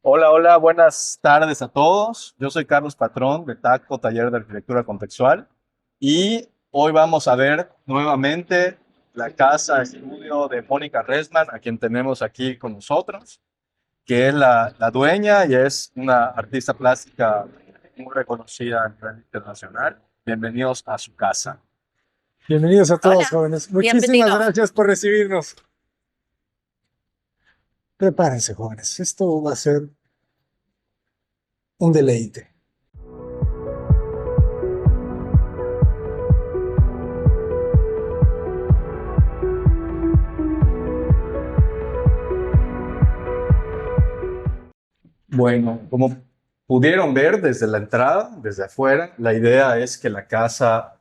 Hola, hola, buenas tardes a todos. Yo soy Carlos Patrón de TACO, Taller de Arquitectura Contextual, y hoy vamos a ver nuevamente la casa estudio de Mónica Resman, a quien tenemos aquí con nosotros, que es la dueña y es una artista plástica muy reconocida a nivel internacional. Bienvenidos a su casa. Bienvenidos a todos, Hola, jóvenes. Muchísimas bienvenido. gracias por recibirnos. Prepárense, jóvenes. Esto va a ser un deleite. Bueno, como pudieron ver desde la entrada, desde afuera, la idea es que la casa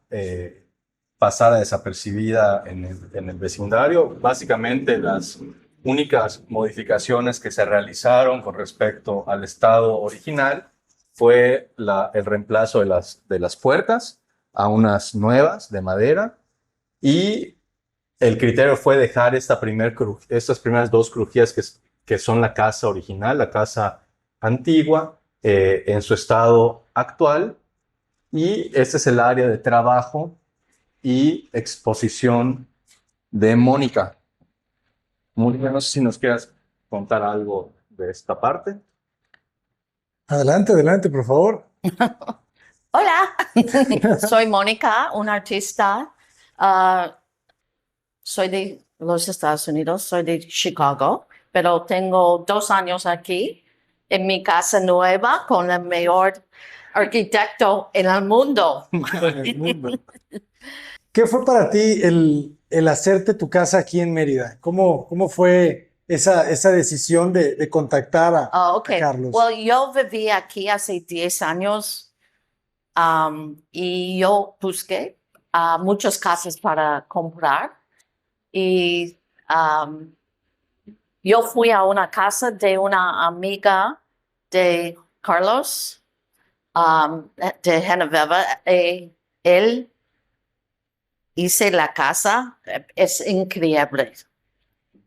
pasara desapercibida en el vecindario. Básicamente, las únicas modificaciones que se realizaron con respecto al estado original fue el reemplazo de las puertas a unas nuevas de madera, y el criterio fue dejar estas primeras dos crujías que son la casa original, la casa antigua, en su estado actual. Y este es el área de trabajo y exposición de Mónica. Mónica, no sé si nos quieras contar algo de esta parte. Adelante, adelante, por favor. Hola, soy Mónica, una artista. ah, soy de los Estados Unidos, soy de Chicago, pero tengo 2 años aquí en mi casa nueva con el mejor arquitecto en el mundo. ¿Qué fue para ti el hacerte tu casa aquí en Mérida? ¿Cómo fue esa decisión de contactar Ok, a Carlos? well, yo viví aquí hace 10 años y yo busqué muchas casas para comprar. Y yo fui a una casa de una amiga de Carlos, de Genoveva. Él hizo la casa, es increíble.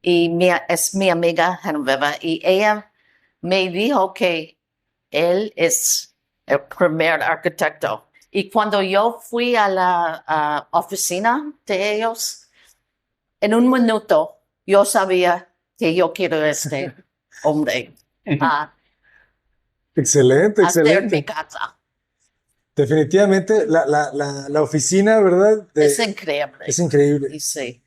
Y es mi amiga Genoveva. Y ella me dijo que él es el primer arquitecto. Y cuando yo fui a la oficina de ellos, en un minuto yo sabía que yo quiero este hombre a Excelente, hacer mi excelente. casa. Definitivamente la oficina, ¿verdad? Es Es increíble. increíble. Y sí,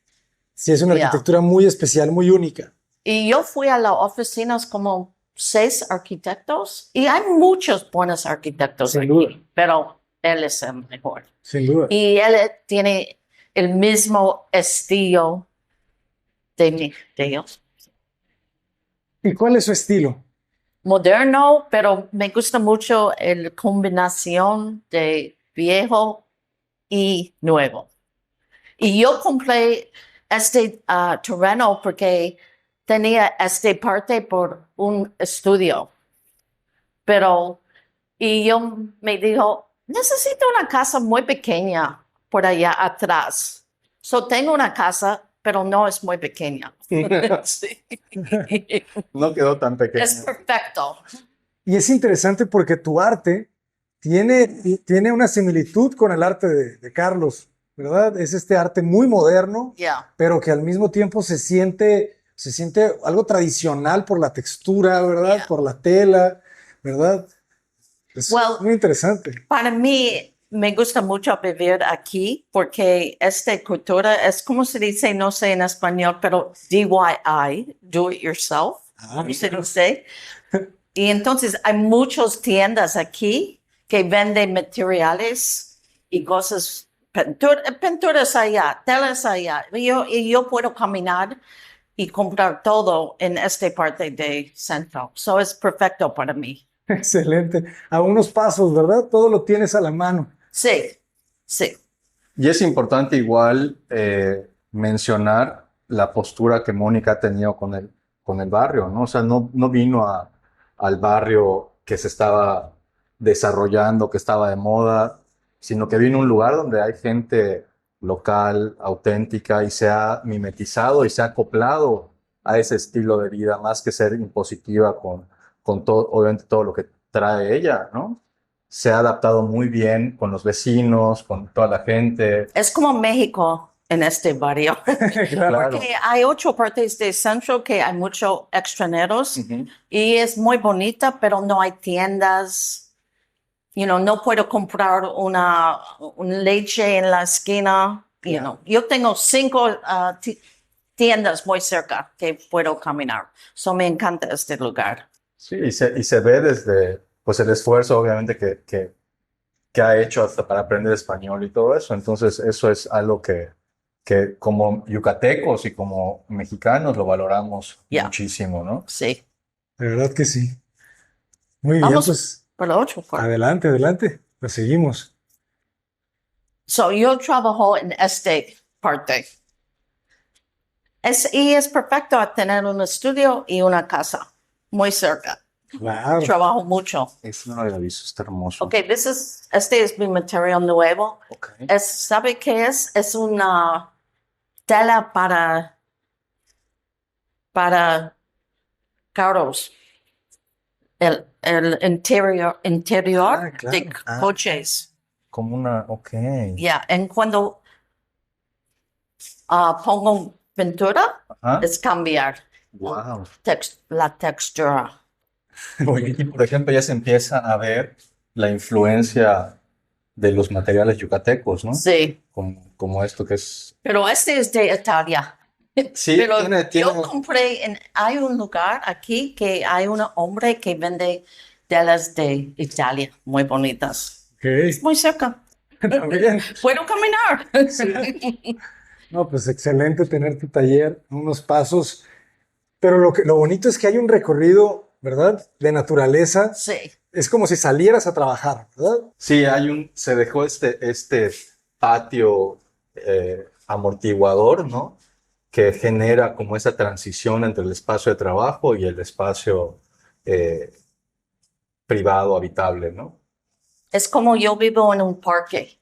Sí, es una yeah. arquitectura muy especial, muy única. Y yo fui a las oficinas como 6 arquitectos y hay muchos buenos arquitectos Sin aquí, duda, pero él es el mejor. sin duda. Y él tiene el mismo estilo de ellos. ¿Y cuál es su estilo? Moderno, pero me gusta mucho la combinación de viejo y nuevo. Y yo compré este terreno porque tenía esta parte por un estudio, pero y yo me dijo, necesito una casa muy pequeña por allá atrás. So tengo una casa, pero no es muy pequeña. Sí. No quedó tan pequeño. Es perfecto. Y es interesante porque tu arte tiene una similitud con el arte de Carlos, ¿verdad? Es este arte muy moderno, Yeah. pero que al mismo tiempo se siente algo tradicional por la textura, ¿verdad? Yeah. Por la tela, ¿verdad? Es Well, muy interesante. para mí me gusta mucho vivir aquí porque esta cultura es como se dice, no sé en español, pero DIY, do it yourself, ¿cómo se dice? Y entonces hay muchas tiendas aquí que venden materiales y cosas, pinturas allá, telas allá. Y yo puedo caminar y comprar todo en esta parte de centro. So es perfecto para mí. Excelente. A unos pasos, ¿verdad? Todo lo tienes a la mano. Sí, sí. Y es importante igual mencionar la postura que Mónica ha tenido con el barrio, ¿no? O sea, no vino al barrio que se estaba desarrollando, que estaba de moda, sino que vino a un lugar donde hay gente local, auténtica, y se ha mimetizado y se ha acoplado a ese estilo de vida, más que ser impositiva con todo, obviamente todo lo que trae ella, ¿no? Se ha adaptado muy bien con los vecinos, con toda la gente. Es como México en este barrio. Claro. Claro. Porque hay 8 partes de centro que hay muchos extranjeros Ujú. y es muy bonita, pero no hay tiendas. No puedo comprar una leche en la esquina. Yo tengo 5 tiendas muy cerca que puedo caminar. So me encanta este lugar. Sí, y se ve desde pues el esfuerzo, obviamente, que ha hecho hasta para aprender español y todo eso. Entonces, eso es algo que como yucatecos y como mexicanos lo valoramos Ya. muchísimo, ¿no? Sí. De verdad que sí. Muy bien, Vamos pues por la otra parte. adelante, adelante. Pues seguimos. So, yo trabajo en este parte. Y es perfecto tener un estudio y una casa muy cerca. Claro. Trabajo mucho. Eso no lo había visto, está hermoso. Ok, este es mi material nuevo. Ok. ¿Sabe qué es? Es una tela para carros. El interior Ah, claro. de coches. Como una, ok. Ya, en cuando pongo pintura, Ajá. es cambiar Wow. la textura. Y por ejemplo, ya se empieza a ver la influencia de los materiales yucatecos, ¿no? Sí, Como esto que es. pero este es de Italia. Sí, Pero tiene. yo compré, hay un lugar aquí que hay un hombre que vende telas de Italia, muy bonitas. Ok. Muy cerca. También. Puedo caminar. No, pues excelente tener tu taller, unos pasos. Pero lo bonito es que hay un recorrido, ¿verdad? De naturaleza. Sí, Es como si salieras a trabajar, ¿verdad? Sí, se dejó este patio amortiguador, ¿no? Que genera como esa transición entre el espacio de trabajo y el espacio eh, privado, habitable, ¿no? es como yo vivo en un parque.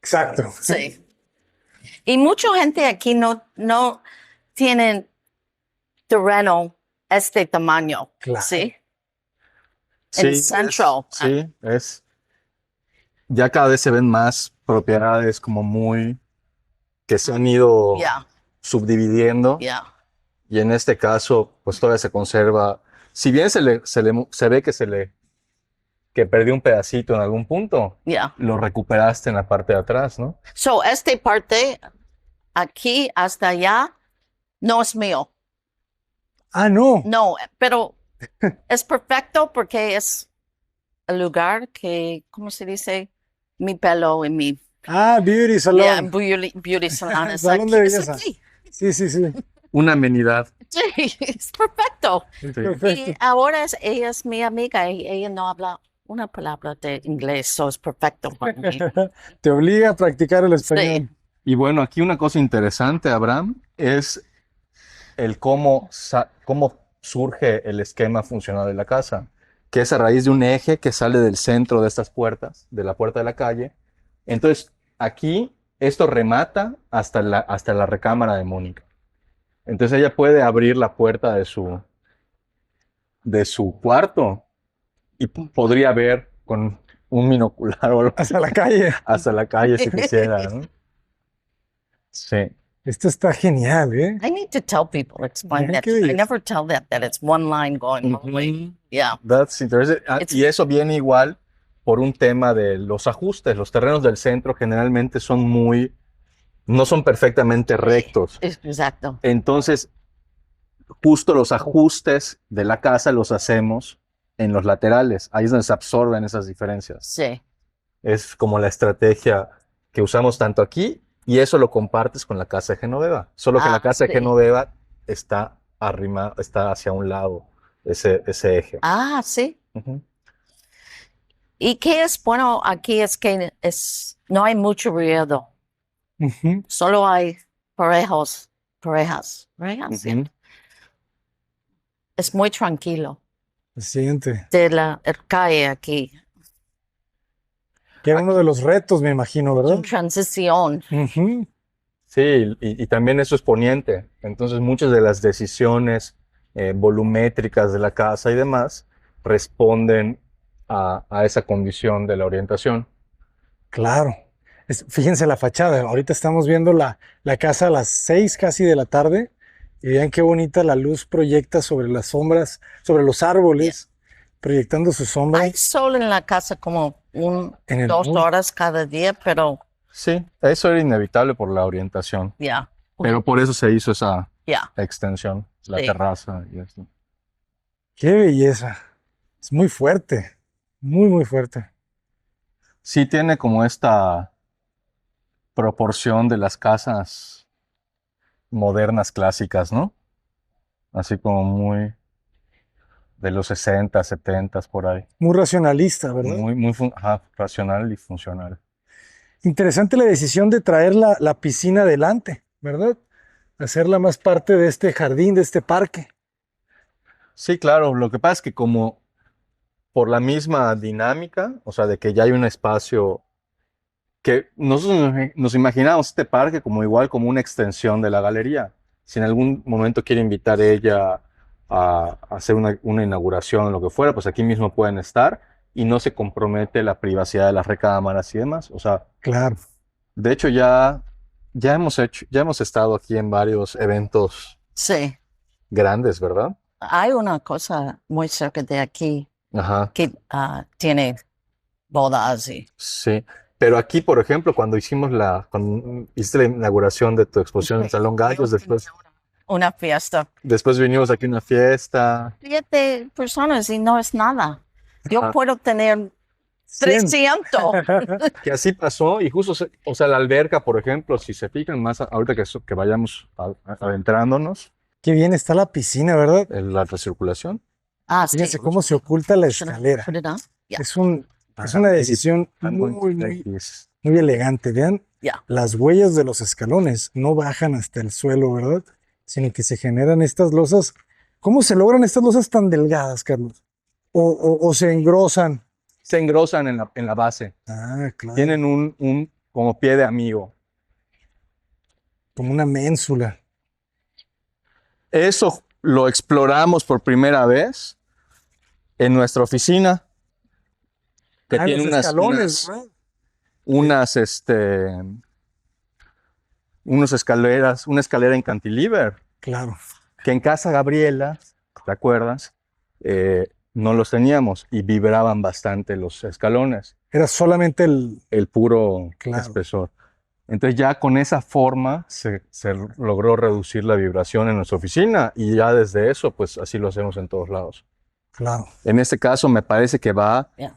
Exacto. Sí. Y mucha gente aquí no tienen terreno este tamaño. Claro. Sí. Sí, En Central. ya cada vez se ven más propiedades como que se han ido Ya, subdividiendo. ya. Y en este caso, pues todavía se conserva. Si bien se ve que perdió un pedacito en algún punto, Ya. lo recuperaste en la parte de atrás, ¿no? So, esta parte, aquí hasta allá, no es mío. Ah, no. No, pero es perfecto porque es el lugar que, ¿cómo se dice? Mi pelo y mi Ah, Beauty Salon. yeah, beauty salon. Es Salón aquí, de es belleza. aquí. Sí, sí, sí. Una amenidad. Sí, es perfecto. Es Sí. perfecto. Y ahora ella es mi amiga y ella no habla una palabra de inglés, so es perfecto para mí. Te obliga a practicar el español. Y bueno, aquí una cosa interesante, Abraham, es el cómo surge el esquema funcional de la casa, que es a raíz de un eje que sale del centro de estas puertas, de la puerta de la calle. Entonces, aquí esto remata hasta la recámara de Mónica. Entonces ella puede abrir la puerta de su cuarto y podría ver con un binocular o algo así Hasta la calle. hasta la calle si quisiera, ¿no? Sí. Esto está genial, ¿eh? I need to tell people, explain Hay that. que I never tell that it's one line going one way. Yeah. That's interesting. It's- Y eso viene igual por un tema de los ajustes. Los terrenos del centro generalmente no son perfectamente rectos. Exacto. Entonces, justo los ajustes de la casa los hacemos en los laterales. Ahí es donde se absorben esas diferencias. Sí. Es como la estrategia que usamos tanto aquí y eso lo compartes con la casa de Genoveva. Solo que la casa de sí. Genoveva está hacia un lado, ese eje. Ah, sí. Ujú. ¿Y qué es bueno aquí? Es que no hay mucho ruido. Ujú. Solo hay parejas, ¿sí? Ujú. Es muy tranquilo. Se siente. De la calle aquí. Que era uno de los retos, me imagino, ¿verdad? En transición. Ujú. Sí, y también eso es poniente. Entonces muchas de las decisiones volumétricas de la casa y demás responden a esa condición de la orientación. Claro. Fíjense la fachada. Ahorita estamos viendo la casa a las 6 casi de la tarde. Y vean qué bonita la luz proyecta sobre las sombras, sobre los árboles, proyectando su sombra Hay sol en la casa como en el 2 muro. horas cada día, pero Sí, eso era inevitable por la orientación, ya, pero por eso se hizo esa ya. extensión, la Sí. terraza y esto. Qué belleza. Es muy fuerte. Muy, muy fuerte. Sí tiene como esta proporción de las casas modernas clásicas, ¿no? Así como muy de los 60, 70 por ahí. Muy racionalista, ¿verdad? Muy racional y funcional. Interesante la decisión de traer la piscina adelante, ¿verdad? Hacerla más parte de este jardín, de este parque. Sí, claro, lo que pasa es que como por la misma dinámica, o sea, de que ya hay un espacio que nosotros nos imaginamos este parque como igual como una extensión de la galería. Si en algún momento quiere invitar ella a hacer una inauguración o lo que fuera, pues aquí mismo pueden estar y no se compromete la privacidad de las recámaras y demás. O sea, Claro. de hecho ya hemos estado aquí en varios eventos Sí. grandes, ¿verdad? Hay una cosa muy cerca de aquí Ajá, que tiene bodas y sí. Pero aquí, por ejemplo, cuando hiciste la inauguración de tu exposición en Salón Gallos, una fiesta. después vinimos aquí a una fiesta. 7 personas y no es nada. Yo Ajá. puedo tener 100. 300. Que así pasó y justo, o sea, la alberca, por ejemplo, si se fijan más ahorita que vayamos adentrándonos Qué bien está la piscina, ¿verdad? en la recirculación. Sí. Fíjense cómo se oculta la Should I escalera. put it on? Yeah. Es una decisión muy, muy, muy elegante. Vean, Yeah. las huellas de los escalones no bajan hasta el suelo, ¿verdad? Sino que se generan estas losas. ¿Cómo se logran estas losas tan delgadas, Carlos? O se engrosan. Se engrosan en la base. Ah, claro. Tienen un como pie de amigo. Como una ménsula. Eso lo exploramos por primera vez en nuestra oficina, que Ah, tiene los escalones, ¿verdad? unas escaleras, una escalera en cantilever, Claro. que en casa Gabriela, ¿te acuerdas? No los teníamos y vibraban bastante los escalones, Era solamente el puro Claro. espesor. Entonces ya con esa forma se logró reducir la vibración en nuestra oficina y ya desde eso, pues así lo hacemos en todos lados. Claro. En este caso me parece que va Yeah.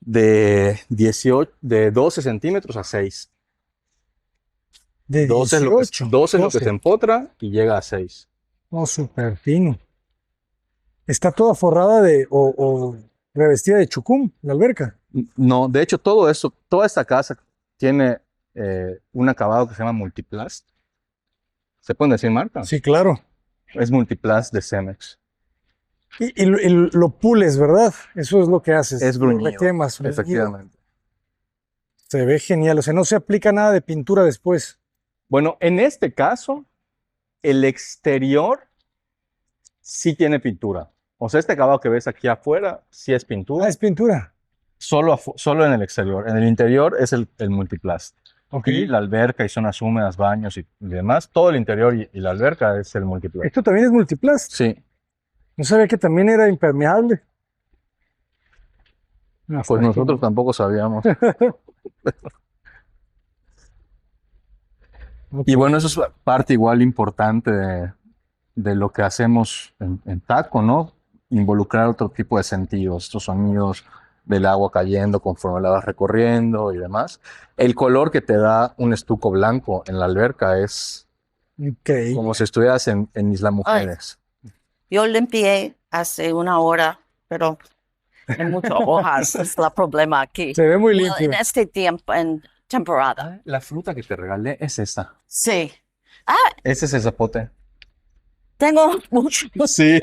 de 12 centímetros a 6. De 12 es lo que, 18. 12 es lo que 12. se empotra y llega a 6. Oh, súper fino. Está toda forrada o revestida de chucum, la alberca. No, de hecho todo eso, toda esta casa tiene un acabado que se llama Multiplast. ¿Se pueden decir marca? Sí, claro. Es Multiplast de Cemex. Y lo pules, ¿verdad? Eso es lo que haces. Es Lo bruñido, requemas, bruñido. efectivamente. Se ve genial. O sea, no se aplica nada de pintura después. Bueno, en este caso, el exterior sí tiene pintura. O sea, este acabado que ves aquí afuera sí es pintura. Ah, es pintura. Solo en el exterior. En el interior es el Multiplast. Ok. Y la alberca y zonas húmedas, baños y demás. Todo el interior y la alberca es el Multiplast. Esto también es multiplast. Sí, No sabía que también era impermeable. pues nosotros tampoco sabíamos. Y bueno, eso es parte igual importante de lo que hacemos en Taco, ¿no? Involucrar otro tipo de sentidos, estos sonidos del agua cayendo conforme la vas recorriendo y demás. El color que te da un estuco blanco en la alberca es Increíble. como si estuvieras en Isla Mujeres. Yo limpié hace 1 hora, pero hay muchas hojas. Es el problema aquí. Se ve muy Well, limpio. en este tiempo, en temporada. La fruta que te regalé es esta. Sí. Ese es el zapote. Tengo muchos, Sí.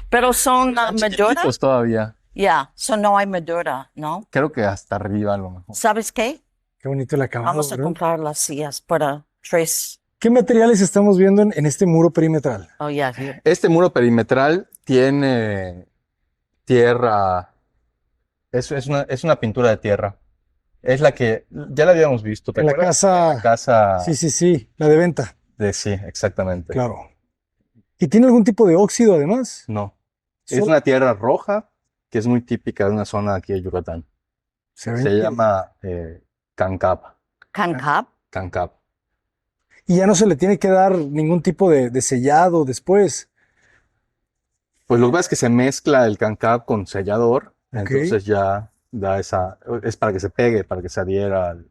pero son madura. Pues todavía. Ya, no hay madura, ¿no? Creo que hasta arriba a lo mejor. ¿Sabes qué? Qué bonito el acabado, Vamos a ¿verdad? comprar las sillas para 3. ¿Qué materiales estamos viendo en este muro perimetral? Oh, yeah. Este muro perimetral tiene tierra, es una pintura de tierra. Es la que ya la habíamos visto, ¿te En la acuerdas? casa. La casa Sí, la de venta, sí, exactamente. claro. ¿Y tiene algún tipo de óxido además? No, es Sol- una tierra roja que es muy típica de una zona aquí de Yucatán. Se ve Se que- llama cancap, Cancap. cancap. Y ya no se le tiene que dar ningún tipo de sellado después. Pues lo que pasa es que se mezcla el cancap con sellador, Ok. entonces ya da es para que se pegue, para que se adhiera al,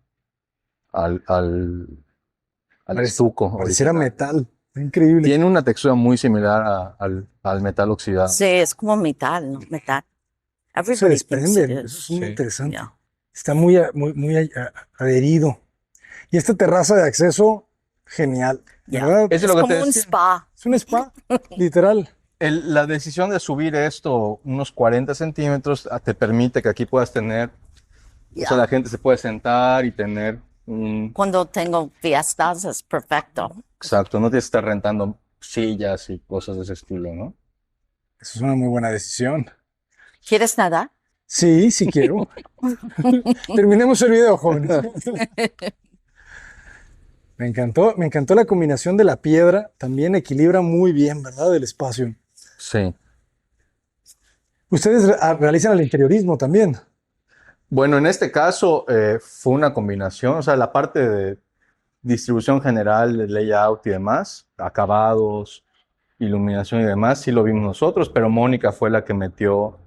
al, al Parece- estuco Pareciera original. metal. Increíble. Tiene una textura muy similar al metal oxidado. Sí, es como metal, ¿no? Metal. Se Everybody thinks it desprende. Eso es muy Sí. interesante. Yeah. Está muy adherido. Y esta terraza de acceso, genial. Yeah. ¿Verdad? Eso es Es lo que como te un decía. spa. Es un spa, literal. La decisión de subir esto unos 40 centímetros te permite que aquí puedas tener, o sea, Yeah. la gente se puede sentar y tener un... Cuando tengo fiestas es perfecto. Exacto, no tienes que estar rentando sillas y cosas de ese estilo, ¿no? Eso es una muy buena decisión. ¿Quieres nadar? Sí quiero. Terminemos el video, jóvenes. Me encantó la combinación de la piedra. También equilibra muy bien, ¿verdad? El espacio. Sí. Ustedes realizan el interiorismo también. Bueno, en este caso fue una combinación, o sea, la parte de distribución general, de layout y demás, acabados, iluminación y demás, sí lo vimos nosotros, pero Mónica fue la que metió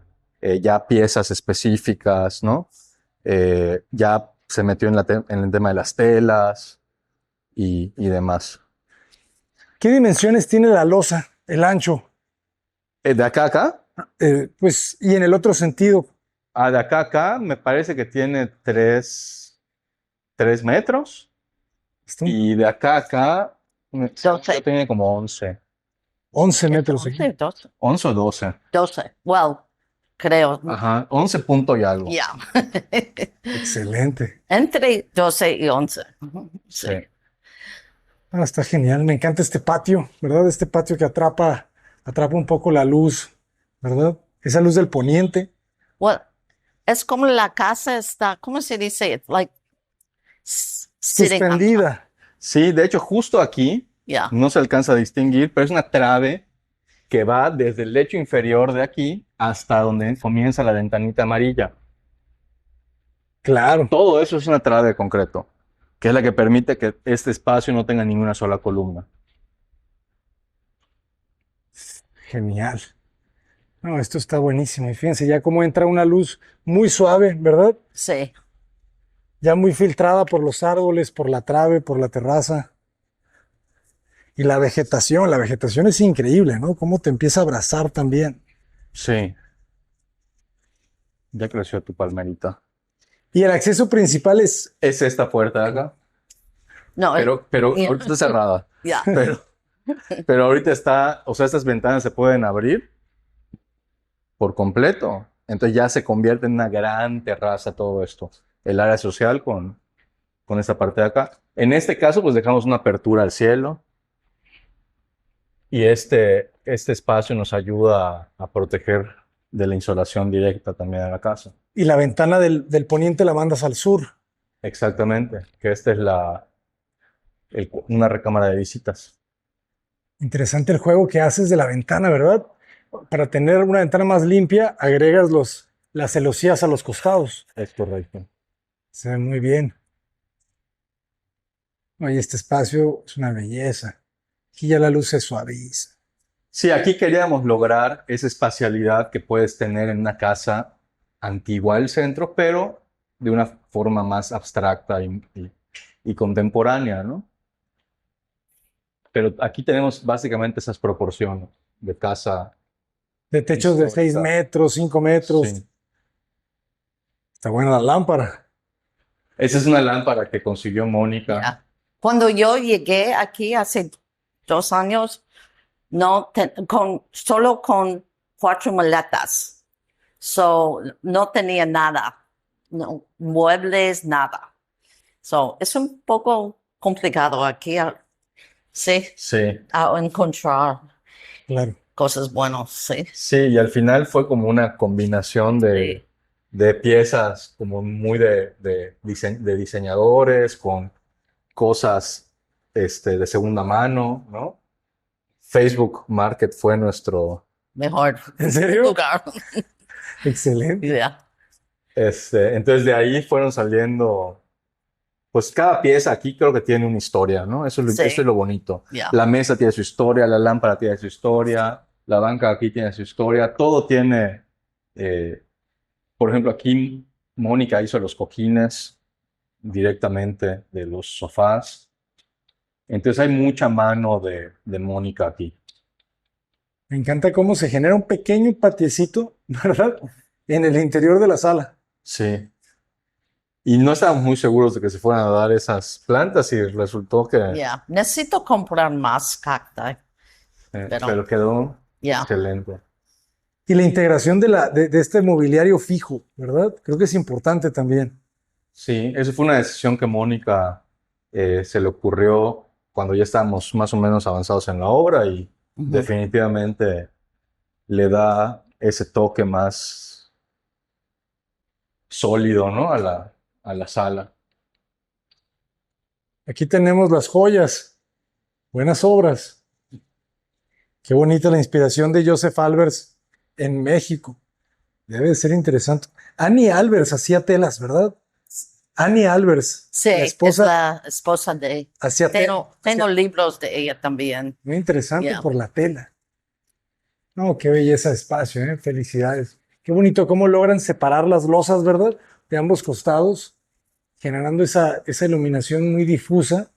ya piezas específicas, ¿no? Ya se metió en el tema de las telas y demás. ¿Qué dimensiones tiene la losa, el ancho? De acá a acá, Pues, y en el otro sentido, de acá a acá, me parece que tiene 3 metros. está un Y de acá a acá, según yo, 12. tiene como 11. 11 metros aquí. 12. 11 o 12. 12. Well, creo. Ajá, 11 punto y algo. Yeah. Excelente. Entre 12 y 11. Sí. Sí. Ah, está genial. Me encanta este patio, ¿verdad? Este patio que atrapa un poco la luz, ¿verdad? Esa luz del poniente. Well, es como la casa está, ¿cómo se dice? It's like sitting on top. Suspendida. Sí, de hecho, justo aquí Yeah. no se alcanza a distinguir, pero es una trave que va desde el lecho inferior de aquí hasta donde comienza la ventanita amarilla. Claro. Todo eso es una trave de concreto, que es la que permite que este espacio no tenga ninguna sola columna. Genial. No, esto está buenísimo. Y fíjense ya cómo entra una luz muy suave, ¿verdad? Sí. Ya muy filtrada por los árboles, por la trave, por la terraza. Y la vegetación es increíble, ¿no? Cómo te empieza a abrazar también. Sí. Ya creció tu palmerita. Y el acceso principal es, Es esta puerta de acá, No, pero Yeah. ahorita está cerrada. yeah. Pero ahorita está, o sea, estas ventanas se pueden abrir por completo. Entonces ya se convierte en una gran terraza todo esto. El área social con esta parte de acá. En este caso, pues dejamos una apertura al cielo. Y este espacio nos ayuda a proteger de la insolación directa también a la casa. y la ventana del poniente la mandas al sur. Exactamente, que esta es una recámara de visitas. Interesante el juego que haces de la ventana, ¿verdad? Para tener una ventana más limpia, agregas las celosías a los costados. Es correcto. Se ve muy bien. Oye, este espacio es una belleza. Aquí ya la luz se suaviza. Sí, aquí queríamos lograr esa espacialidad que puedes tener en una casa antigua del centro, pero de una forma más abstracta y contemporánea, ¿no? Pero aquí tenemos básicamente esas proporciones de casa. De techos de 6 Histórica. metros, 5 metros. Sí. Está buena la lámpara. Esa es una lámpara que consiguió Mónica. Yeah. Cuando yo llegué aquí hace 2 años, solo con 4 maletas. So, no tenía nada. No, muebles, nada. So, es un poco complicado aquí, sí, Sí. a encontrar. Claro. cosas buenas, sí. Sí, y al final fue como una combinación Sí. de piezas como muy de diseñadores con cosas de segunda mano, ¿no? Facebook Market fue nuestro, Mejor ¿En serio? lugar. Excelente. Yeah. entonces de ahí fueron saliendo, pues cada pieza aquí creo que tiene una historia, ¿no? Eso es Sí. lo bonito. Yeah. La mesa tiene su historia, la lámpara tiene su historia, la banca aquí tiene su historia, todo tiene, eh, por ejemplo, aquí Mónica hizo los cojines directamente de los sofás. Entonces hay mucha mano de Mónica aquí. Me encanta cómo se genera un pequeño patiecito, ¿verdad? En el interior de la sala. Sí. Y no estábamos muy seguros de que se fueran a dar esas plantas y resultó que Yeah. Necesito comprar más cacti, pero pero quedó yeah. excelente. Y la integración de este mobiliario fijo, ¿verdad? Creo que es importante también. Sí, eso fue una decisión que Mónica se le ocurrió cuando ya estábamos más o menos avanzados en la obra y Ujú. definitivamente le da ese toque más sólido, ¿no? A la sala. Aquí tenemos las joyas, buenas obras. Qué bonita la inspiración de Joseph Albers en México. Debe de ser interesante. Annie Albers hacía telas, ¿verdad? Annie Albers, Sí, la es esposa, la esposa de... hacía telas. Tengo libros de ella también. Muy interesante Yeah. por la tela. No, qué belleza de espacio, ¿eh? Felicidades. Qué bonito cómo logran separar las losas, ¿verdad? De ambos costados, generando esa iluminación muy difusa.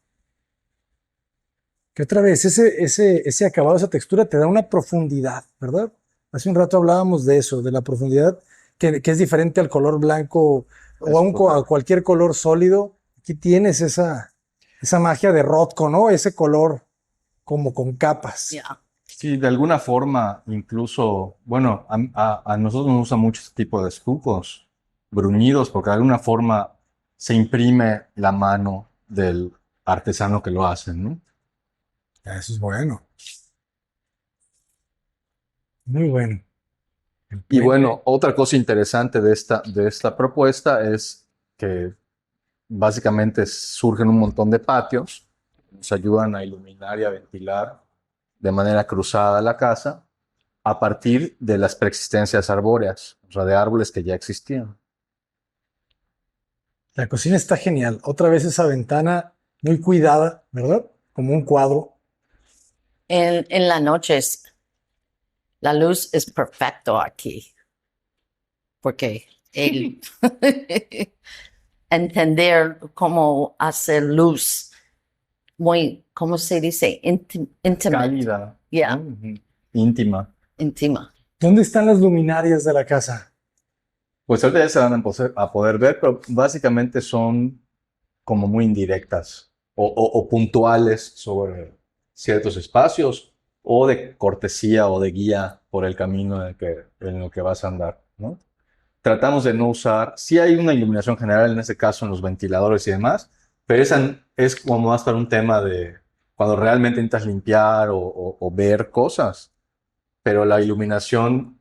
Que otra vez, ese acabado, esa textura te da una profundidad, ¿verdad? Hace un rato hablábamos de eso, de la profundidad que es diferente al color blanco o a cualquier color sólido. Aquí tienes esa magia de Rothko, ¿no? Ese color como con capas. Yeah. Sí, de alguna forma, incluso, bueno, a nosotros nos gusta mucho este tipo de estucos bruñidos porque de alguna forma se imprime la mano del artesano que lo hace, ¿no? Eso es bueno. Muy bueno. Y bueno, otra cosa interesante de esta propuesta es que básicamente surgen un montón de patios, nos ayudan a iluminar y a ventilar de manera cruzada la casa a partir de las preexistencias arbóreas, o sea, de árboles que ya existían. La cocina está genial. Otra vez esa ventana muy cuidada, ¿verdad? Como un cuadro. En la noche la luz es perfecto aquí. Porque el entender cómo hacer luz muy, ¿cómo se dice? Intimate. Cálida. Yeah, Ujú. Íntima. íntima. ¿Dónde están las luminarias de la casa? Pues ahorita ya se van a poder ver, pero básicamente son como muy indirectas o puntuales sobre ciertos espacios o de cortesía o de guía por el camino en el que vas a andar, ¿no? Tratamos de no usar, sí hay una iluminación general en este caso en los ventiladores y demás, pero esa es como más para un tema de cuando realmente intentas limpiar o ver cosas, pero la iluminación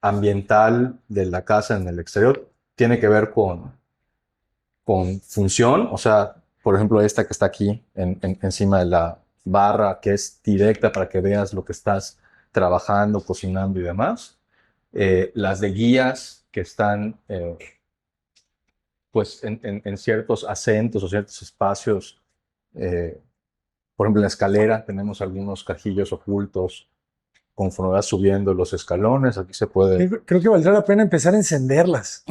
ambiental de la casa en el exterior tiene que ver con función, o sea, por ejemplo, esta que está aquí encima de la barra, que es directa para que veas lo que estás trabajando, cocinando y demás. Las de guías que están pues en ciertos acentos o ciertos espacios. Por ejemplo, en la escalera tenemos algunos cajillos ocultos conforme vas subiendo los escalones. Aquí se puede. Creo que valdrá la pena empezar a encenderlas.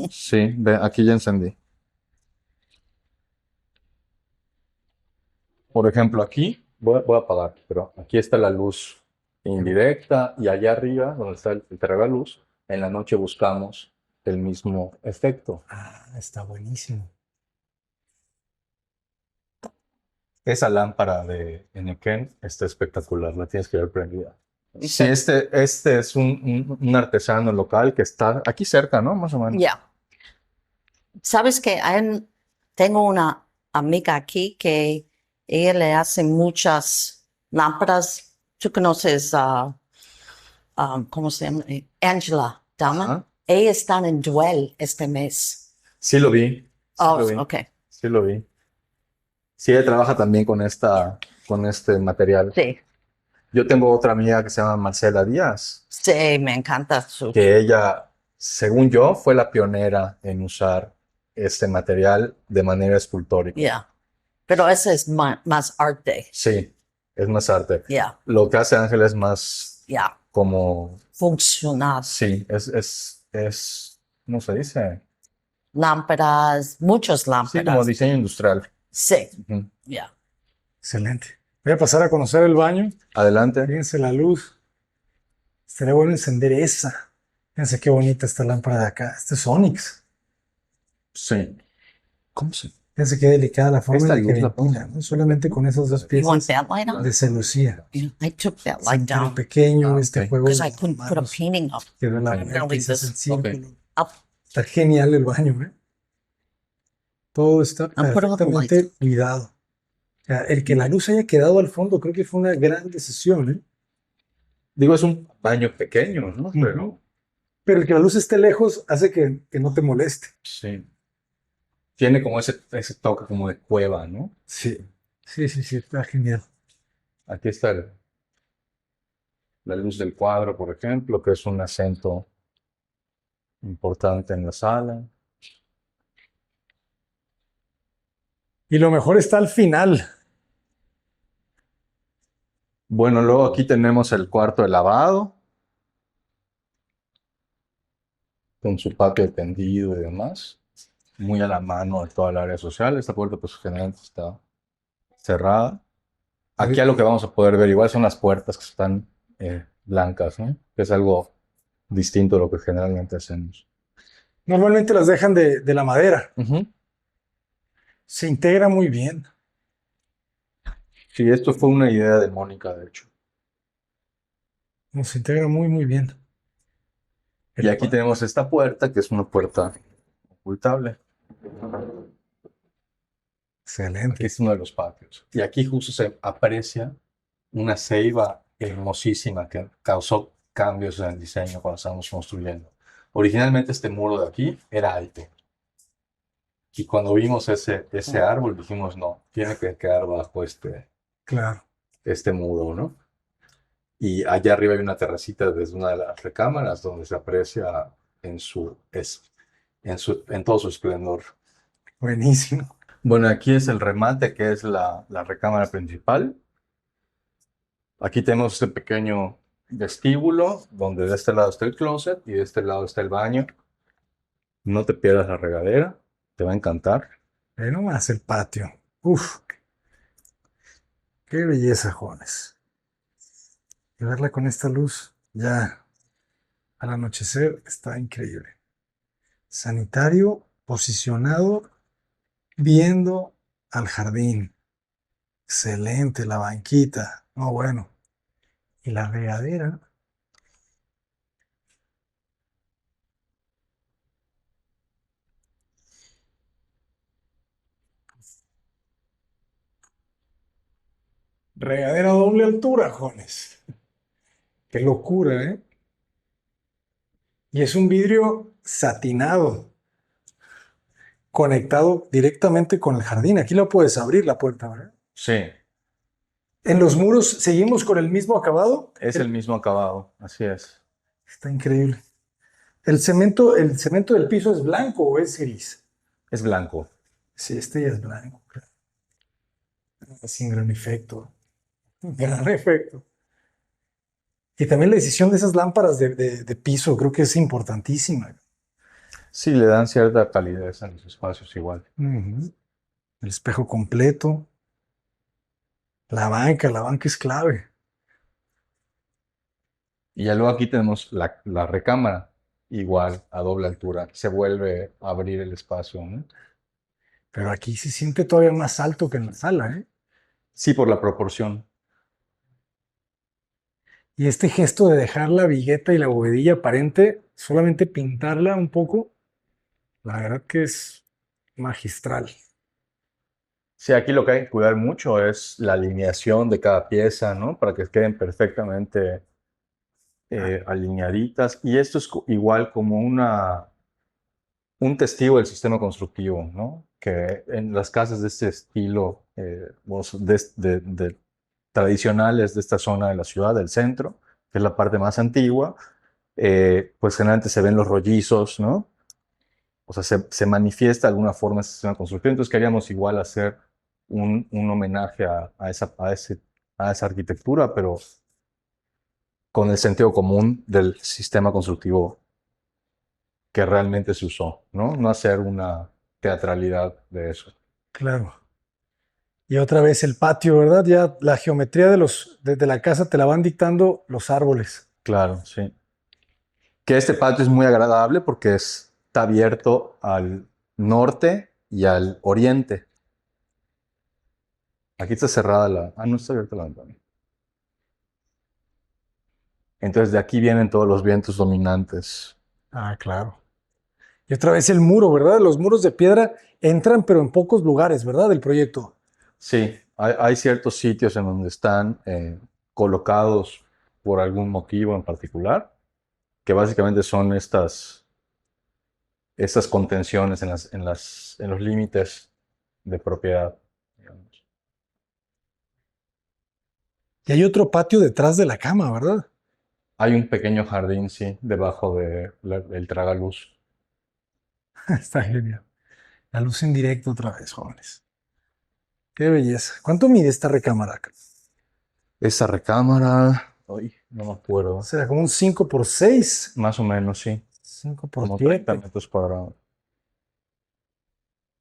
Sí, ve, aquí ya encendí. Por ejemplo, aquí voy a apagar, pero aquí está la luz indirecta y allá arriba, donde está el tragaluz, en la noche buscamos el mismo efecto. Ah, está buenísimo. Esa lámpara de Enequén está espectacular, la tienes que ver prendida. Sí, este es un artesano local que está aquí cerca, ¿no? Más o menos. Yeah. ¿Sabes que tengo una amiga aquí que ella le hace muchas lámparas tú conoces, ¿cómo se llama? Angela Dama. Ajá. Ella está en Duel este mes. Sí lo vi. Sí Oh, lo vi. ok. Sí lo vi. Sí, ella trabaja también con este material. Sí, Yo tengo otra amiga que se llama Marcela Díaz, sí, me encanta su. que ella, según yo, fue la pionera en usar este material de manera escultórica. Yeah. Pero ese es más arte. Sí, es más arte. Yeah, Lo que hace Ángel es más yeah. como, Funcional. sí, ¿cómo se dice? Lámparas, muchas Sí, como lámparas. diseño industrial. Sí, Ujú. yeah. Excelente. Voy a pasar a conocer el baño. Adelante. Fíjense la luz. Estaría bueno encender esa. Fíjense qué bonita esta lámpara de acá. Este es Onyx. Sí. ¿Cómo se? Fíjense qué delicada la forma Esta en la que luz la ventila, pongo. ¿no? Solamente con esas dos You want piezas that light on? de celosía. Yeah, I took that light Siempre down pequeño, Ah, este ok. juego because de I couldn't put a manos, painting up. que de la Ok. manera que Really, haces el this- círculo. Up. Está genial el baño, ¿eh? Todo está And put all the perfectamente cuidado. O sea, el que la luz haya quedado al fondo, creo que fue una gran decisión, ¿eh? Digo, es un baño pequeño, ¿no? Ujú. Pero Pero el que la luz esté lejos hace que no te moleste. sí. Tiene como ese toque como de cueva, ¿no? Sí, sí, está genial. Aquí está la luz del cuadro, por ejemplo, que es un acento importante en la sala. Y lo mejor está al final. Bueno, luego aquí tenemos el cuarto de lavado, con su patio tendido y demás. Muy a la mano de toda el área social. Esta puerta, pues, generalmente está cerrada. Aquí a lo que vamos a poder ver igual son las puertas que están blancas, ¿no? Que es algo distinto a lo que generalmente hacemos. Normalmente las dejan de la madera. Ujú. Se integra muy bien. Sí, esto fue una idea de Mónica, de hecho. Se integra muy bien. Y aquí tenemos esta puerta, que es una puerta ocultable. Aquí Excelente. es uno de los patios. Y aquí justo se aprecia una ceiba hermosísima que causó cambios en el diseño cuando estábamos construyendo. Originalmente este muro de aquí era alto. Y cuando vimos ese árbol dijimos, no, tiene que quedar bajo Claro. este muro, ¿no? Y allá arriba hay una terracita desde una de las recámaras donde se aprecia en todo su esplendor. Buenísimo. Bueno, aquí es el remate, que es la recámara principal. Aquí tenemos este pequeño vestíbulo, donde de este lado está el closet y de este lado está el baño. No te pierdas la regadera, te va a encantar. Ve nomás el patio. Uf. Qué belleza, jóvenes. Y verla con esta luz ya al anochecer está increíble. Sanitario posicionado viendo al jardín. Excelente, la banquita. No, bueno. Y la regadera. Regadera a doble altura, jóvenes. Qué locura, ¿eh? Y es un vidrio satinado, conectado directamente con el jardín. Aquí la puedes abrir la puerta, ¿verdad? Sí, En los muros seguimos con el mismo acabado. es el mismo acabado, así es. Está increíble. ¿El cemento del piso es blanco o es gris? Es blanco. Sí, este ya es blanco. Sin gran efecto. Gran efecto. Y también la decisión de esas lámparas de piso creo que es importantísima. Sí, le dan cierta calidez a los espacios igual. Ujú. El espejo completo. La banca es clave. Y ya luego aquí tenemos la recámara, igual a doble altura. Se vuelve a abrir el espacio, ¿no? Pero aquí se siente todavía más alto que en la sala, ¿eh? Sí, por la proporción. Y este gesto de dejar la vigueta y la bovedilla aparente, solamente pintarla un poco, la verdad que es magistral. Sí, aquí lo que hay que cuidar mucho es la alineación de cada pieza, ¿no? Para que queden perfectamente alineaditas. Y esto es igual como un testigo del sistema constructivo, ¿no? Que en las casas de este estilo, tradicionales de esta zona de la ciudad, del centro, que es la parte más antigua, pues generalmente se ven los rollizos, ¿no? O sea, se manifiesta de alguna forma ese sistema constructivo. Entonces queríamos igual hacer un homenaje a esa arquitectura, pero con el sentido común del sistema constructivo que realmente se usó, ¿no? No hacer una teatralidad de eso. Claro. Y otra vez el patio, ¿verdad? Ya la geometría de la casa te la van dictando los árboles. Claro, sí. Que este patio es muy agradable porque está abierto al norte y al oriente. Aquí está cerrada no está abierta la ventana. Entonces de aquí vienen todos los vientos dominantes. Ah, claro. Y otra vez el muro, ¿verdad? Los muros de piedra entran, pero en pocos lugares, ¿verdad? Del proyecto. Sí, hay ciertos sitios en donde están colocados por algún motivo en particular, que básicamente son estas contenciones en los límites de propiedad, digamos. Y hay otro patio detrás de la cama, ¿verdad? Hay un pequeño jardín, sí, debajo del tragaluz. Está genial. La luz en directo otra vez, jóvenes. Qué belleza. ¿Cuánto mide esta recámara? Esa recámara, ay, no me acuerdo, Será como un 5 por 6. más o menos, sí, 5 por como 30 7. metros cuadrados.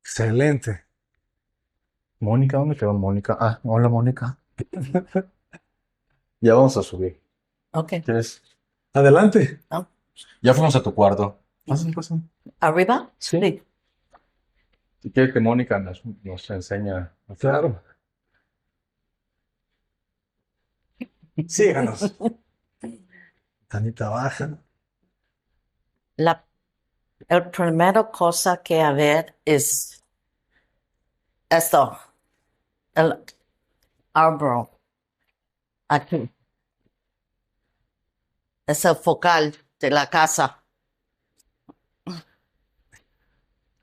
Excelente. Mónica, ¿dónde quedó Mónica? Ah, hola Mónica. Ya vamos a subir. Ok. ¿Quieres? Adelante. Ya fuimos a tu cuarto. Pásale, pásale. ¿Arriba? Sí. Si quieres que Mónica nos enseña. Claro. Síganos. Tanita baja. La primera cosa que a ver es esto, el árbol aquí. Es el focal de la casa.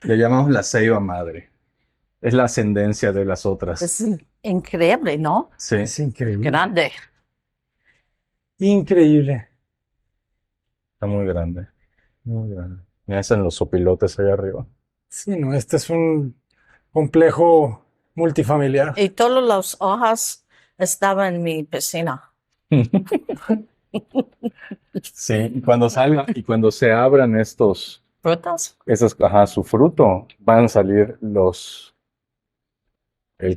Le llamamos la ceiba madre. Es la ascendencia de las otras. Es increíble, ¿no? Sí. Es increíble. Grande. Increíble. Está muy grande. Muy grande. Mira, están los sopilotes allá arriba. Sí, no, este es un complejo multifamiliar. Y todas las hojas estaban en mi piscina. Sí, y cuando salga y cuando se abran ¿Frutas? su fruto, van a salir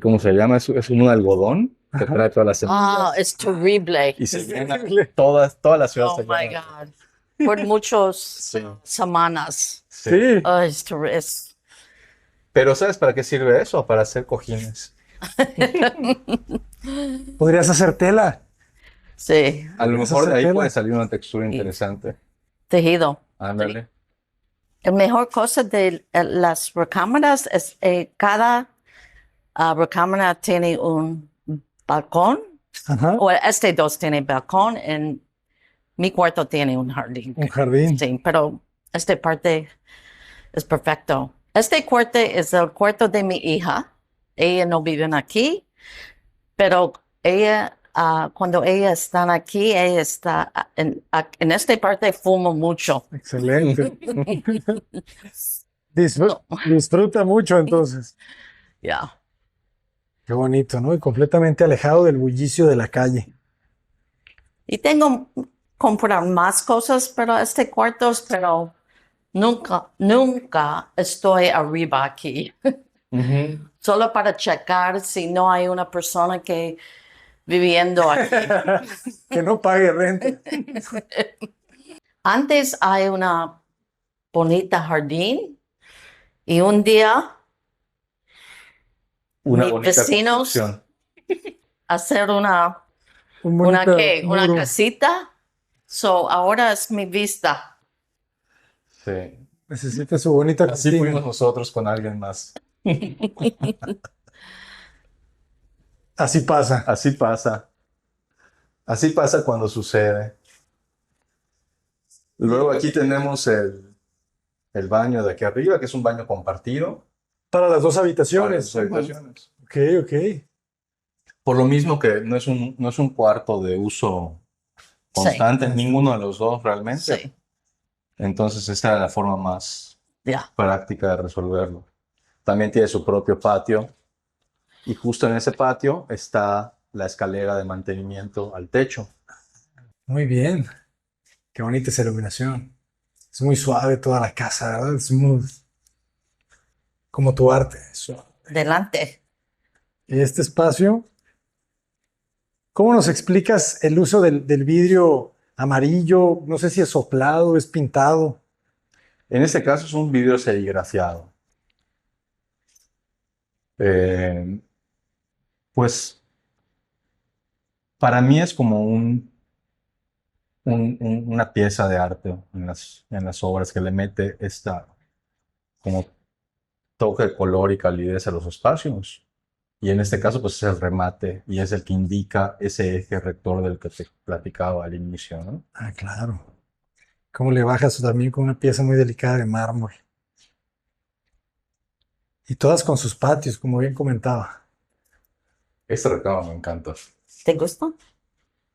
¿cómo se llama? Es un algodón que Ajá. trae todas las semillas Ah, es terrible. y se Es llena, terrible. toda la ciudad Oh se my llena. God. Por muchas Sí, semanas. sí. Sí. Oh, es terrible. Pero ¿sabes para qué sirve eso? Para hacer cojines. Podrías hacer tela. Sí, A lo Podrías mejor de hacer ahí tela. puede salir una textura interesante. tejido. Ándale. La mejor cosa de las recámaras es cada recámara tiene un balcón. Ajá. O dos tiene balcón. En mi cuarto tiene un jardín. Un jardín. Sí, pero esta parte es perfecto. Este cuarto es el cuarto de mi hija. Ella no vive aquí, pero ella, cuando ella está aquí, ella está en esta parte fuma mucho. Excelente. Disfruta mucho entonces. Ya. Qué bonito, ¿no? Y completamente alejado del bullicio de la calle. Y tengo comprar más cosas para este cuarto, pero nunca estoy arriba aquí. Ujú. Solo para checar si no hay una persona que viviendo aquí. Que no pague renta. Antes hay una bonita jardín y un día Una mis bonita vecinos construcción. hacer una Bonito una muro. casita. So ahora es mi vista. Sí. Necesita su bonita Así cantina. fuimos nosotros con alguien más. Así pasa. Así pasa. Así pasa cuando sucede. Luego aquí tenemos el baño de aquí arriba, que es un baño compartido Para las dos para habitaciones. las habitaciones. Ok, ok. Por lo mismo que no es un cuarto de uso Sí, constante, ninguno de los dos realmente. sí, Entonces esta era la forma más ya. práctica de resolverlo. También tiene su propio patio y justo en ese patio está la escalera de mantenimiento al techo. Muy bien. Qué bonita esa iluminación. Es muy suave toda la casa, ¿verdad? Es muy como tu arte. Suave. Delante. Y este espacio, ¿cómo nos explicas el uso del vidrio amarillo? No sé si es soplado, es pintado. En este caso es un vidrio serigrafiado. Eh, pues para mí es como una pieza de arte en las obras que le mete esta como toque de color y calidez a los espacios. Y en este caso, pues es el remate y es el que indica ese eje rector del que te platicaba al inicio, ¿no? Ah, claro. ¿Cómo le bajas también con una pieza muy delicada de mármol? Y todas con sus patios, como bien comentaba. Este recado me encanta. ¿Te gusta?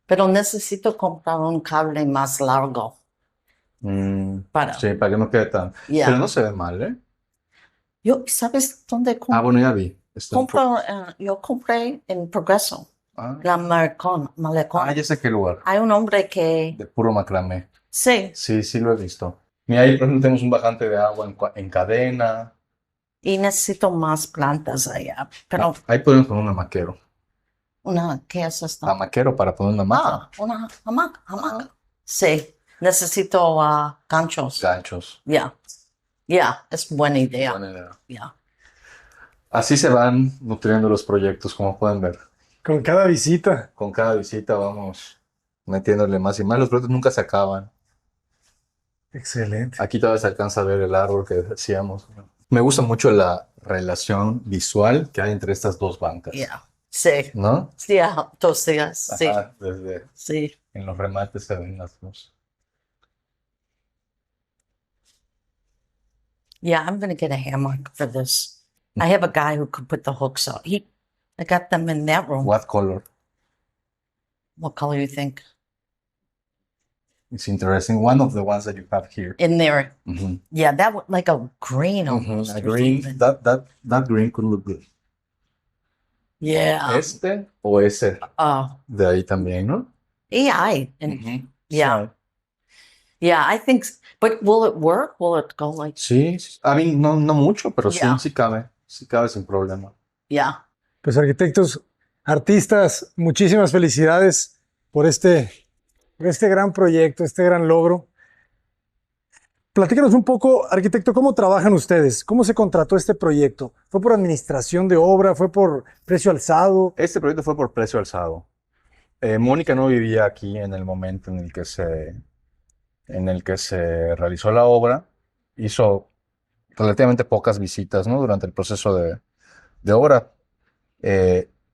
Pero necesito comprar un cable más largo para. Sí, para que no quede tan. Ya. Pero no se ve mal, ¿eh? Yo, ¿sabes dónde Bueno, ya vi. yo compré en Progreso, Ah, la Malecón. ya sé qué lugar. Hay un hombre que, De puro macramé. sí, Sí, sí lo he visto. Mira, ahí por ejemplo tenemos un bajante de agua en cadena. y necesito más plantas allá. Pero Ahí podemos poner un hamaquero. ¿qué es esto? Hamaquero para poner una hamaca. Una hamaca. Sí, necesito ganchos. Ganchos. Ya, es buena idea. Buena idea. Ya. Así se van nutriendo los proyectos, como pueden ver. Con cada visita. Con cada visita vamos metiéndole más y más. Los proyectos nunca se acaban. Excelente. Aquí todavía se alcanza a ver el árbol que decíamos. Me gusta mucho la relación visual que hay entre estas dos bancas, Ya. Sí. ¿no? Sí, entonces, sí, Ajá, desde sí. en los remates se ven las dos. Yeah, I'm gonna get a hammock for this. I have a guy who could put the hooks up. I got them in that room. What color? What color you think? It's interesting. One of the ones that you have here. In there. Mhm. Yeah, that would like a green almost. A or green. something. That green could look good. Yeah. Este o ese de ahí también, ¿no? AI. And yeah. Yeah, I think, but will it work? Will it go like, Sí, a mí no mucho, pero Yeah. sí cabe sin problema. yeah. Pues arquitectos, artistas, muchísimas felicidades por este gran proyecto, este gran logro. Platícanos un poco, arquitecto, ¿cómo trabajan ustedes? ¿Cómo se contrató este proyecto? ¿Fue por administración de obra? ¿Fue por precio alzado? Este proyecto fue por precio alzado. Mónica no vivía aquí en el momento en el que se realizó la obra. Hizo relativamente pocas visitas, ¿no? Durante el proceso de obra.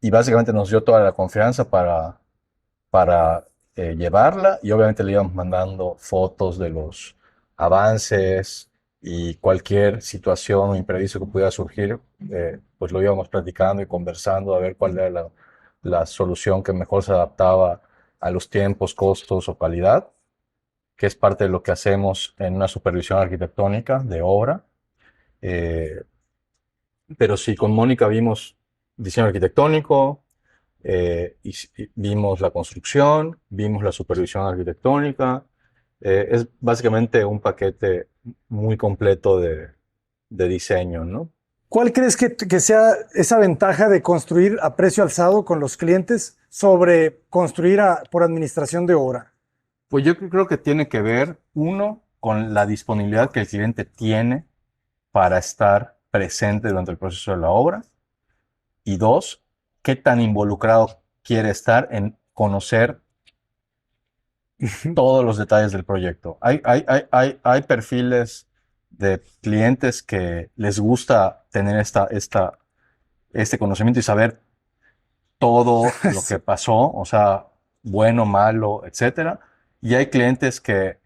Y básicamente nos dio toda la confianza para llevarla y obviamente le íbamos mandando fotos de los avances y cualquier situación o imprevisto que pudiera surgir, pues lo íbamos platicando y conversando a ver cuál era la solución que mejor se adaptaba a los tiempos, costos o calidad, que es parte de lo que hacemos en una supervisión arquitectónica de obra. Pero sí, con Mónica vimos diseño arquitectónico, y vimos la construcción, vimos la supervisión arquitectónica. Es básicamente un paquete muy completo de diseño, ¿no? ¿Cuál crees que sea esa ventaja de construir a precio alzado con los clientes sobre construir por administración de obra? Pues yo creo que tiene que ver, uno, con la disponibilidad que el cliente tiene para estar presente durante el proceso de la obra, y dos, qué tan involucrado quiere estar en conocer todos los detalles del proyecto. Hay perfiles de clientes que les gusta tener este conocimiento y saber todo lo que pasó, o sea, bueno, malo, etcétera. Y hay clientes que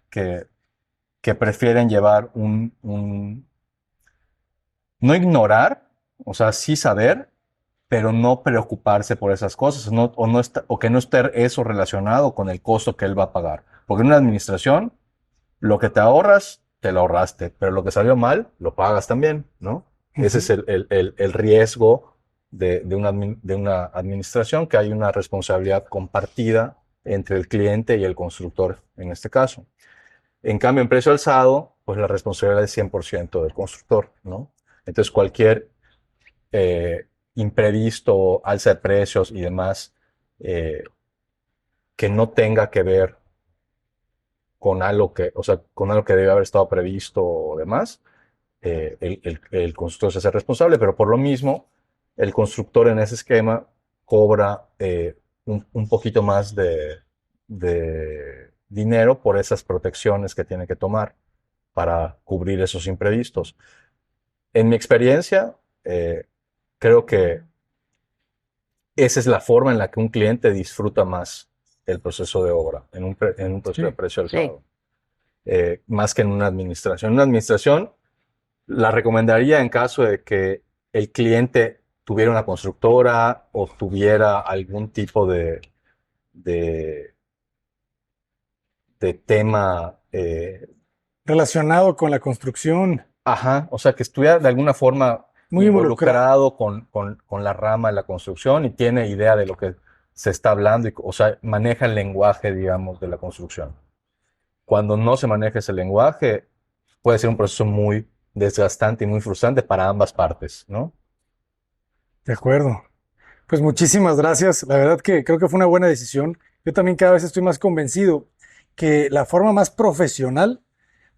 prefieren llevar no ignorar, o sea, sí saber, pero no preocuparse por esas cosas, o que no esté eso relacionado con el costo que él va a pagar. Porque en una administración, lo que te ahorras, te lo ahorraste, pero lo que salió mal, lo pagas también, ¿no? Ese es el riesgo de una administración, que hay una responsabilidad compartida entre el cliente y el constructor, en este caso. En cambio, en precio alzado, pues la responsabilidad es 100% del constructor, ¿no? Entonces, cualquier imprevisto, alza de precios y demás, que no tenga que ver con algo con algo que debe haber estado previsto o demás, el constructor se hace responsable, pero por lo mismo, el constructor en ese esquema cobra un poquito más de dinero por esas protecciones que tiene que tomar para cubrir esos imprevistos. En mi experiencia, creo que esa es la forma en la que un cliente disfruta más el proceso de obra, en un proceso de precio alzado, más que en una administración. En una administración, la recomendaría en caso de que el cliente tuviera una constructora o tuviera algún tipo de, de tema, Relacionado con la construcción, o sea, que estuviera de alguna forma muy involucrado. con la rama de la construcción y tiene idea de lo que se está hablando, o sea, maneja el lenguaje, digamos, de la construcción. Cuando no se maneja ese lenguaje, puede ser un proceso muy desgastante y muy frustrante para ambas partes, ¿no? De acuerdo. Pues muchísimas gracias. La verdad que creo que fue una buena decisión. Yo también cada vez estoy más convencido que la forma más profesional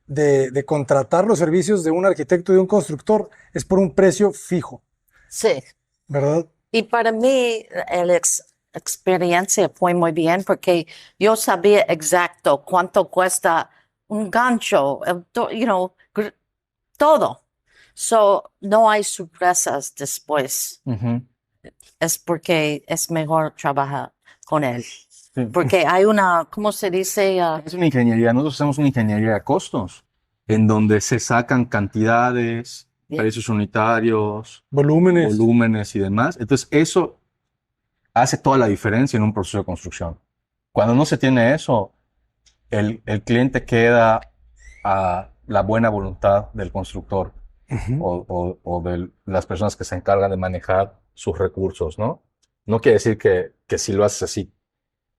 de contratar los servicios de un arquitecto y de un constructor es por un precio fijo, Sí. ¿verdad? Y para mí, la experiencia fue muy bien porque yo sabía exacto cuánto cuesta un gancho, todo. So, no hay sorpresas después. Es porque es mejor trabajar con él. Sí. Porque hay ¿cómo se dice? Es una ingeniería, nosotros hacemos una ingeniería de costos, en donde se sacan cantidades, Bien. precios unitarios, Volúmenes. volúmenes y demás. Entonces, eso hace toda la diferencia en un proceso de construcción. Cuando no se tiene eso, el cliente queda a la buena voluntad del constructor o de las personas que se encargan de manejar sus recursos, ¿no? No quiere decir que si lo haces así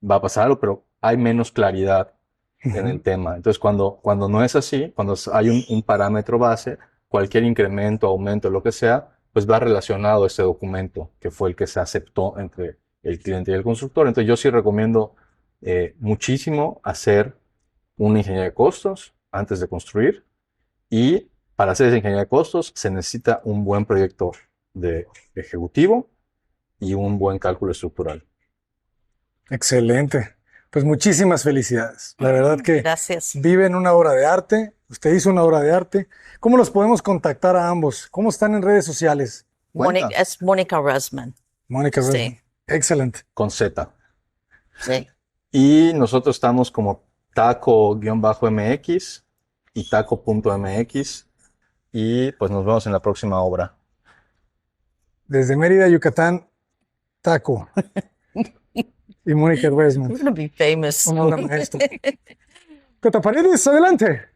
va a pasar algo, pero hay menos claridad en el tema. Entonces, cuando no es así, cuando hay un parámetro base, cualquier incremento, aumento, lo que sea, pues va relacionado a ese documento que fue el que se aceptó entre el cliente y el constructor. Entonces, yo sí recomiendo muchísimo hacer una ingeniería de costos antes de construir, y para hacer esa ingeniería de costos se necesita un buen proyecto de ejecutivo y un buen cálculo estructural. Excelente. Pues muchísimas felicidades. La verdad que Gracias. viven una obra de arte. Usted hizo una obra de arte. ¿Cómo los podemos contactar a ambos? ¿Cómo están en redes sociales? Cuenta. Es Mónica Resman. Mónica, Sí. excelente. Con Z. Sí. Y nosotros estamos como taco-mx y taco.mx. Y pues nos vemos en la próxima obra. Desde Mérida, Yucatán, Taco. Y Mónica Resman. We're going to be famous. Una obra maestra. Cota Paredes, adelante.